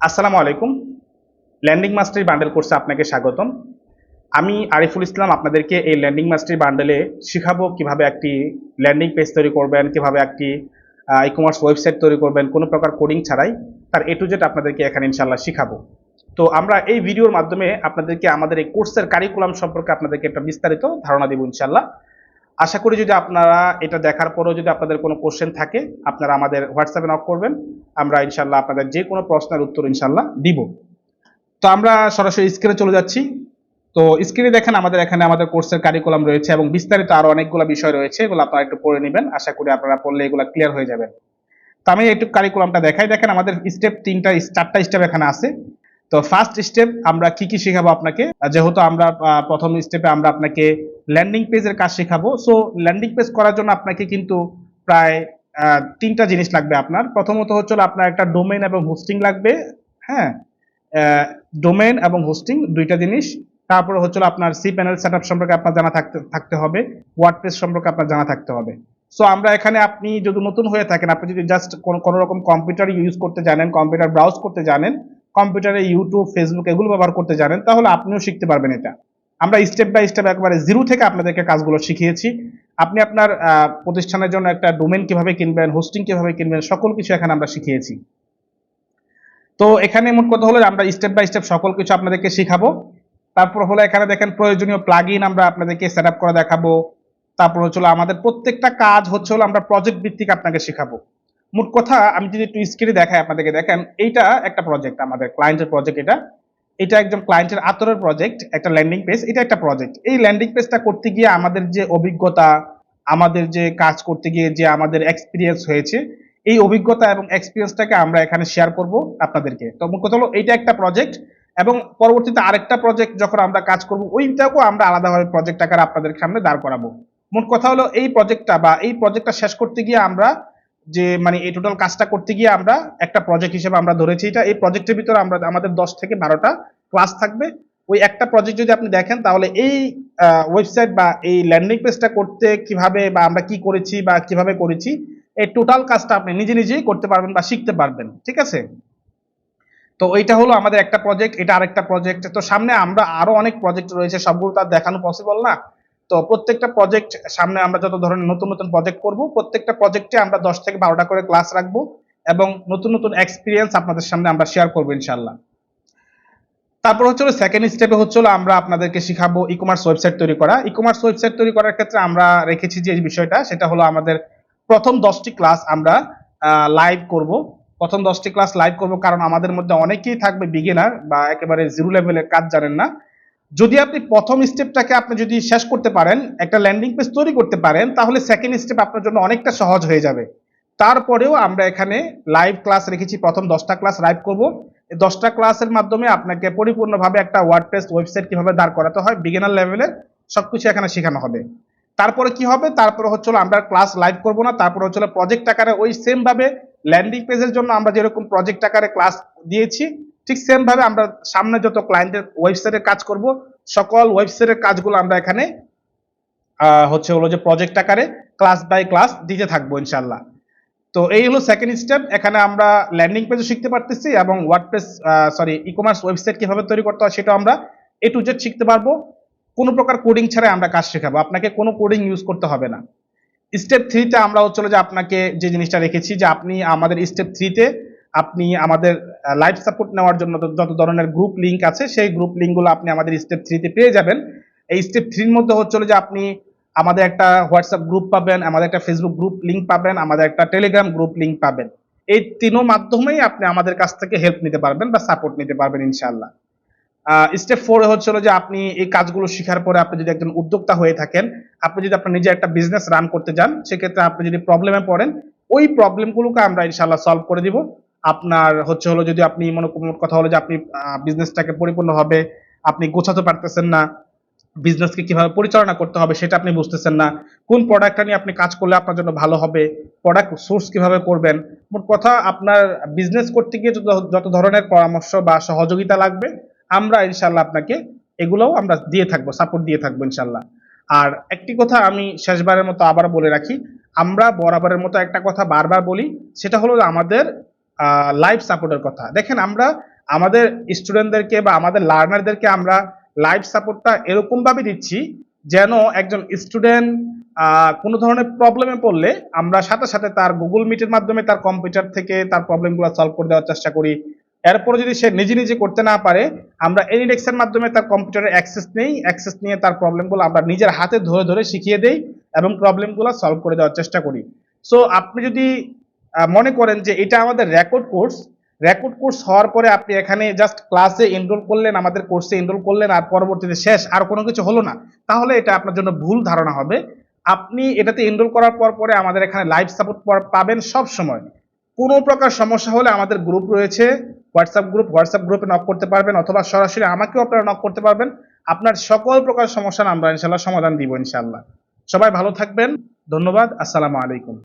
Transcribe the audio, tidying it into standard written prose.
আসসালামু আলাইকুম। ল্যান্ডিং মাস্টারি বান্ডেল কোর্সে আপনাকে স্বাগতম। আমি আরিফুল ইসলাম আপনাদেরকে এই ল্যান্ডিং মাস্টারি বান্ডেলে শিখাবো কিভাবে একটি ল্যান্ডিং পেজ তৈরি করবেন, কিভাবে একটি ই কমার্স ওয়েবসাইট তৈরি করবেন কোনো প্রকার কোডিং ছাড়াই। তার এ টু জেড আপনাদেরকে এখানে ইনশাল্লাহ শিখাবো। তো আমরা এই ভিডিওর মাধ্যমে আপনাদেরকে আমাদের এই কোর্সের কারিকুলাম সম্পর্কে আপনাদেরকে একটা বিস্তারিত ধারণা দিব ইনশাল্লাহ। আশা করি যদি আপনারা এটা দেখার পরেও যদি আপনাদের কোনো কোশ্চেন থাকে আপনারা আমাদের হোয়াটসঅ্যাপে নক করবেন। আমরা ইনশাল্লাহ আপনাদের যে কোনো প্রশ্নের উত্তর ইনশাল্লাহ দিব। তো আমরা সরাসরি স্ক্রিনে চলে যাচ্ছি। তো স্ক্রিনে দেখেন আমাদের এখানে আমাদের কোর্সের কারিকুলাম রয়েছে এবং বিস্তারিত আরো অনেকগুলো বিষয় রয়েছে, এগুলো আপনারা একটু পড়ে নেবেন। আশা করি আপনারা পড়লে এগুলো ক্লিয়ার হয়ে যাবেন। তো আমি একটু কারিকুলামটা দেখাই। দেখেন আমাদের স্টেপ চারটা স্টেপ এখানে আছে। তো ফার্স্ট স্টেপ আমরা কি কি শেখাবো আপনাকে, যেহেতু আমরা প্রথম স্টেপে আমরা আপনাকে ল্যান্ডিং পেজের কাজ শেখাবো। সো ল্যান্ডিং পেজ করার জন্য আপনাকে কিন্তু প্রায় তিনটা জিনিস লাগবে। আপনার প্রথমত হচ্ছে আপনার একটা ডোমেইন এবং হোস্টিং লাগবে। হ্যাঁ, ডোমেইন এবং হোস্টিং দুইটা জিনিস। তারপরে হচ্ছে আপনার সি প্যানেল সেটআপ সম্পর্কে আপনার জানা থাকতে হবে, ওয়ার্ডপ্রেস সম্পর্কে আপনার জানা থাকতে হবে। সো আমরা এখানে আপনি যদি নতুন হয়ে থাকেন, আপনি যদি জাস্ট কোনো রকম কম্পিউটার ইউজ করতে জানেন, কম্পিউটার ব্রাউজ করতে জানেন, কম্পিউটারে ইউটিউব ফেসবুক এগুলো ব্যবহার করতে জানেন, তাহলে আপনিও শিখতে পারবেন এটা। আমরা স্টেপ বাই স্টেপ একবারে জিরো থেকে আপনাদেরকে কাজগুলো শিখিয়েছি। আপনি আপনার প্রতিষ্ঠানের জন্য একটা ডোমেইন কিভাবে কিনবেন, হোস্টিং কিভাবে কিনবেন, সকল কিছু এখানে আমরা শিখিয়েছি। তো এখানে মোট কথা হলো আমরা স্টেপ বাই স্টেপ সকল কিছু আপনাদেরকে শেখাবো। তারপর হলো এখানে দেখেন প্রয়োজনীয় প্লাগইন আমরা আপনাদেরকে সেটআপ করে দেখাবো। তারপর হচ্ছে আমাদের প্রত্যেকটা কাজ হচ্ছে আমরা প্রজেক্ট ভিত্তিক আপনাকে শেখাবো। মোট কথা আমি যদি একটু স্ক্রিনে দেখাই আপনাদেরকে, দেখেন এইটা একটা প্রজেক্ট, আমাদের ক্লায়েন্টের প্রজেক্ট। এটা একজন ক্লায়েন্টের আতরের প্রজেক্ট, একটা ল্যান্ডিং পেজ, এটা একটা প্রজেক্ট। এই ল্যান্ডিং পেজটা করতে গিয়ে আমাদের যে অভিজ্ঞতা, আমাদের যে কাজ করতে গিয়ে যে আমাদের এক্সপিরিয়েন্স হয়েছে, এই অভিজ্ঞতা এবং এক্সপিরিয়েন্সটাকে আমরা এখানে শেয়ার করব আপনাদেরকে। তো মোট কথা হলো এইটা একটা প্রজেক্ট, এবং পরবর্তীতে আরেকটা প্রজেক্ট যখন আমরা কাজ করব ওইটাকেও আমরা আলাদাভাবে প্রজেক্ট আকারে আপনাদের সামনে দাঁড় করাবো। মোট কথা হলো এই প্রজেক্টটা বা এই প্রজেক্টটা শেষ করতে গিয়ে আমরা যে মানে এই টোটাল কাজটা করতে গিয়ে আমরা একটা প্রজেক্ট হিসেবে আমরা ধরেছি এটা। এই প্রজেক্টের ভিতরে আমরা আমাদের 10 থেকে 12টা ক্লাস থাকবে। ওই একটা প্রজেক্ট যদি আপনি দেখেন তাহলে এই ওয়েবসাইট বা এই ল্যান্ডিং পেজটা করতে কিভাবে বা আমরা কি করেছি বা কিভাবে করেছি, এই টোটাল কাজটা আপনি নিজে নিজেই করতে পারবেন বা শিখতে পারবেন। ঠিক আছে? তো এইটা হলো আমাদের একটা প্রজেক্ট, এটা আরেকটা প্রজেক্ট। তো সামনে আমরা আরো অনেক প্রজেক্ট রয়েছে, সবগুলো তো আর দেখানো পসিবল না। তো প্রত্যেকটা প্রজেক্ট সামনে আমরা যত ধরনের নতুন নতুন প্রজেক্ট করব, প্রত্যেকটা প্রজেক্টে আমরা 10 থেকে 12টা করে ক্লাস রাখবো এবং নতুন নতুন এক্সপিরিয়েন্স আপনাদের সামনে আমরা শেয়ার করবো ইনশাআল্লাহ। তারপর হচ্ছে সেকেন্ড স্টেপে হচ্ছে আমরা আপনাদেরকে শিখাবো ই কমার্স ওয়েবসাইট তৈরি করা। ই কমার্স ওয়েবসাইট তৈরি করার ক্ষেত্রে আমরা রেখেছি যে বিষয়টা, সেটা হলো আমাদের প্রথম 10টি ক্লাস আমরা লাইভ করব। প্রথম 10টি ক্লাস লাইভ করব কারণ আমাদের মধ্যে অনেকেই থাকবে বিগিনার বা একেবারে জিরো লেভেলের কাজ জানেন না। যদি আপনি প্রথম স্টেপটাকে আপনি যদি শেষ করতে পারেন, একটা ল্যান্ডিং পেজ তৈরি করতে পারেন, তাহলে সেকেন্ড স্টেপ আপনার জন্য অনেকটা সহজ হয়ে যাবে। তারপরেও আমরা এখানে লাইভ ক্লাস রেখেছি, প্রথম 10টা ক্লাস লাইভ করব। এই 10টা ক্লাসের মাধ্যমে আপনাকে পরিপূর্ণভাবে একটা ওয়ার্ডপ্রেস ওয়েবসাইট কিভাবে দাঁড় করাতে হয় বিগিনার লেভেলের সবকিছু এখানে শেখানো হবে। তারপরে কি হবে, তারপরে হচ্ছে আমরা ক্লাস লাইভ করব না, তারপরে হচ্ছে প্রজেক্ট আকারে ওই সেম ভাবে ল্যান্ডিং পেজের জন্য আমরা যেরকম প্রজেক্ট আকারে ক্লাস দিয়েছি, ঠিক সেম ভাবে আমরা সামনে যত ক্লায়েন্টের ওয়েবসাইটের কাজ করব সকল ওয়েবসাইটের কাজগুলো আমরা এখানে হচ্ছে যে প্রজেক্ট আকারে ক্লাস বাই ক্লাস দিতে থাকবো ইনশাআল্লাহ। তো এই হলো সেকেন্ড স্টেপ। এখানে আমরা ল্যান্ডিং পেজও শিখতে পারতেছি এবং ওয়ার্ডপ্রেস ই কমার্স ওয়েবসাইট কিভাবে তৈরি করতে হয় সেটা আমরা এ টু জেড শিখতে পারবো। কোনো প্রকার কোডিং ছাড়াই আমরা কাজ শেখাবো, আপনাকে কোনো কোডিং ইউজ করতে হবে না। স্টেপ 3তে আমরা হচ্ছে যে আপনাকে যে জিনিসটা রেখেছি যে আপনি আমাদের স্টেপ 3তে আপনি আমাদের লাইভ সাপোর্ট নেওয়ার জন্য যত ধরনের গ্রুপ লিংক আছে সেই গ্রুপ লিংকগুলো আপনি আমাদের স্টেপ 3তে পেয়ে যাবেন। এই স্টেপ 3-র মধ্যে হচ্ছে যে আপনি আমাদের একটা হোয়াটসঅ্যাপ গ্রুপ পাবেন, আমাদের একটা ফেসবুক গ্রুপ লিংক পাবেন, আমাদের একটা টেলিগ্রাম গ্রুপ লিংক পাবেন। এই তিনও মাধ্যমেই আপনি আমাদের কাছ থেকে হেল্প নিতে পারবেন বা সাপোর্ট নিতে পারবেন ইনশাআল্লাহ। স্টেপ 4 হচ্ছে যে আপনি এই কাজগুলো শেখার পরে আপনি যদি একজন উদ্যোক্তা হয়ে থাকেন, আপনি যদি আপনার নিজে একটা বিজনেস রান করতে যান, সেক্ষেত্রে আপনি যদি প্রবলেমে পড়েন, ওই প্রবলেমগুলোকে আমরা ইনশাআল্লাহ সলভ করে দিব। আপনার হচ্ছে যদি আপনি মনে কথা হলো যে আপনি বিজনেসটাকে পরিপূর্ণভাবে আপনি গোছাতে পারতেছেন না, বিজনেসকে কিভাবে পরিচালনা করতে হবে সেটা আপনি বুঝতেছেন না, কোন প্রোডাক্টটা নিয়ে আপনি কাজ করলে আপনার জন্য ভালো হবে, প্রোডাক্ট সোর্স কিভাবে করবেন, মোট কথা আপনার বিজনেস করতে গিয়ে যত ধরনের পরামর্শ বা সহযোগিতা লাগবে আমরা ইনশাআল্লাহ আপনাকে এগুলোও আমরা দিয়ে থাকবো, সাপোর্ট দিয়ে থাকবো ইনশাআল্লাহ। আর একটি কথা আমি শেষবারের মতো আবার বলে রাখি, আমরা বরাবরের মতো একটা কথা বারবার বলি, সেটা হলো আমাদের লাইভ সাপোর্টের কথা। দেখেন আমরা আমাদের স্টুডেন্টদেরকে বা আমাদের লার্নারদেরকে আমরা লাইভ সাপোর্টটা এরকম ভাবে দিচ্ছি যেন একজন স্টুডেন্ট কোনো ধরনের প্রবলেমে পড়লে আমরা সাথে সাথে তার গুগল মিটের মাধ্যমে তার কম্পিউটার থেকে তার প্রবলেমগুলো সলভ করে দেওয়ার চেষ্টা করি। এরপরে যদি সে নিজে নিজে করতে না পারে, আমরা এনিডেক্সের মাধ্যমে তার কম্পিউটারের অ্যাক্সেস নিয়ে তার প্রবলেমগুলো আমরা নিজের হাতে ধরে ধরে শিখিয়ে দেই এবং প্রবলেমগুলো সলভ করে দেওয়ার চেষ্টা করি। সো আপনি যদি মনে করেন যে এটা আমাদের রেকর্ড কোর্স হওয়ার পরে আপনি এখানে জাস্ট ক্লাসে এনরোল করলেন, আমাদের কোর্সে এনরোল করলেন, আর পরবর্তীতে শেষ, আর কোনো কিছু হলো না, তাহলে এটা আপনার জন্য ভুল ধারণা হবে। আপনি এটাতে এনরোল করার পরে আমাদের এখানে লাইভ সাপোর্ট পাবেন সব সময়। কোনো প্রকার সমস্যা হলে আমাদের গ্রুপ রয়েছে, হোয়াটসঅ্যাপ গ্রুপে নক করতে পারবেন, অথবা সরাসরি আমাকেও আপনারা নক করতে পারবেন। আপনার সকল প্রকার সমস্যার আমরা ইনশাল্লাহ সমাধান দিব ইনশাল্লাহ। সবাই ভালো থাকবেন, ধন্যবাদ, আসসালামু আলাইকুম।